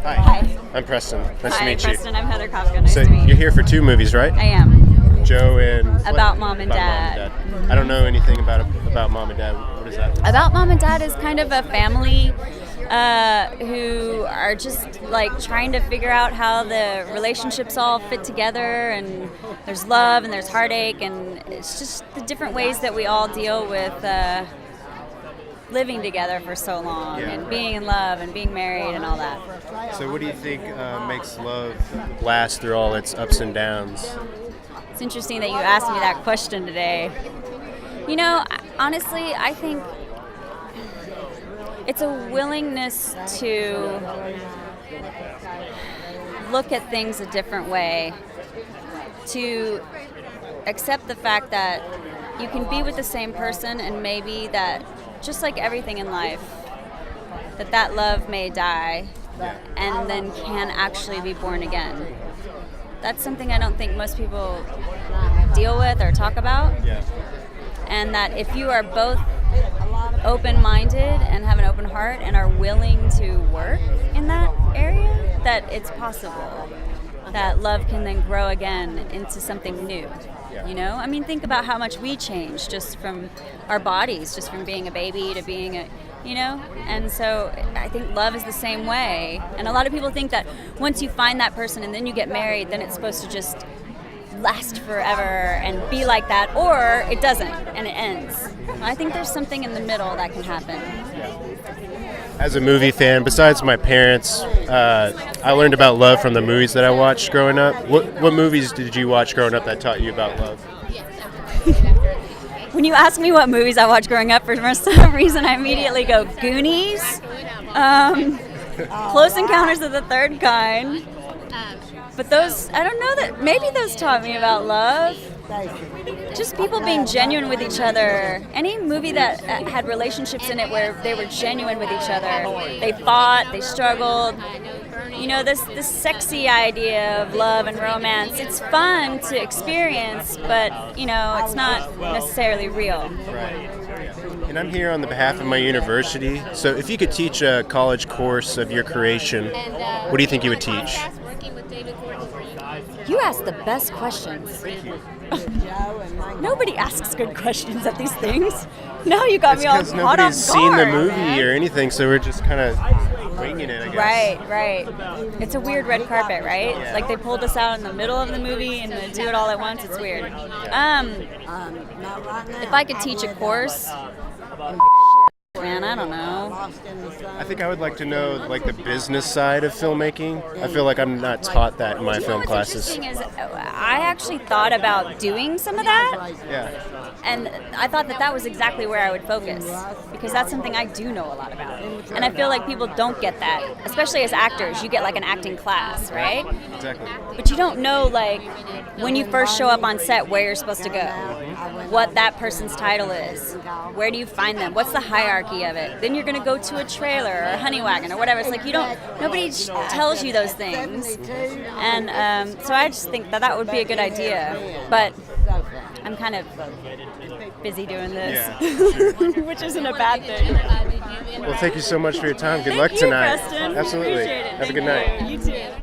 Hi. Hi. I'm Preston. Nice Hi, to meet Preston. you. I'm Heather Kafka. Nice So to meet you. you're here for two movies, right? I am. Joe and About Mom and Dad. I don't know anything about Mom and Dad. What is that? About Mom and Dad is kind of a family who are just like trying to figure out how the relationships all fit together, and there's love and there's heartache, and it's just the different ways that we all deal with living together for so long, Yeah. and being in love and being married and all that. So what do you think makes love last through all its ups and downs? It's interesting that you asked me that question today. You know, honestly, I think it's a willingness to look at things a different way, to accept the fact that you can be with the same person, and maybe that, just like everything in life, that love may die and then can actually be born again. That's something I don't think most people deal with or talk about. Yeah. And that if you are both open-minded and have an open heart and are willing to work in that area, that it's possible that love can then grow again into something new. You know, I mean, think about how much we change just from our bodies, just from being a baby to being a, you know? And so I think love is the same way. And a lot of people think that once you find that person and then you get married, then it's supposed to just last forever and be like that, or it doesn't and it ends. I think there's something in the middle that can happen. As a movie fan, besides my parents, I learned about love from the movies that I watched growing up. What movies did you watch growing up that taught you about love? When you ask me what movies I watched growing up, for some reason I immediately go Goonies, Close Encounters of the Third Kind. But those, I don't know, that maybe those taught me about love. Just people being genuine with each other. Any movie that had relationships in it where they were genuine with each other. They fought, they struggled. You know, this sexy idea of love and romance, it's fun to experience, but, you know, it's not necessarily real. Right. And I'm here on the behalf of my university. So if you could teach a college course of your creation, what do you think you would teach? You ask the best questions. Nobody asks good questions at these things. No, you got me all because caught off nobody's seen the guard, movie man. or anything, so we're just kind of winging it, I guess. Right. It's a weird red carpet, right? Yeah. Like they pulled us out in the middle of the movie and they do it all at once. It's weird. If I could teach a course, man, I don't know. I think I would like to know like the business side of filmmaking. I feel like I'm not taught that in my film What's classes. interesting is I actually thought about doing some of that. Yeah. And I thought that was exactly where I would focus, because that's something I do know a lot about. And I feel like people don't get that, especially as actors. You get like an acting class, right? Exactly. But you don't know, like, when you first show up on set, where you're supposed to go, what that person's title is, where do you find them, what's the hierarchy of it. Then you're going to go to a trailer or a honey wagon or whatever. It's like nobody tells you those things. And so I just think that would be a good idea. But I'm kind of busy doing this, Yeah. which isn't a bad thing. Well, thank you so much for your time. Good Thank luck you, tonight. Preston. Absolutely. Appreciate it. Have a Thank good night. You too.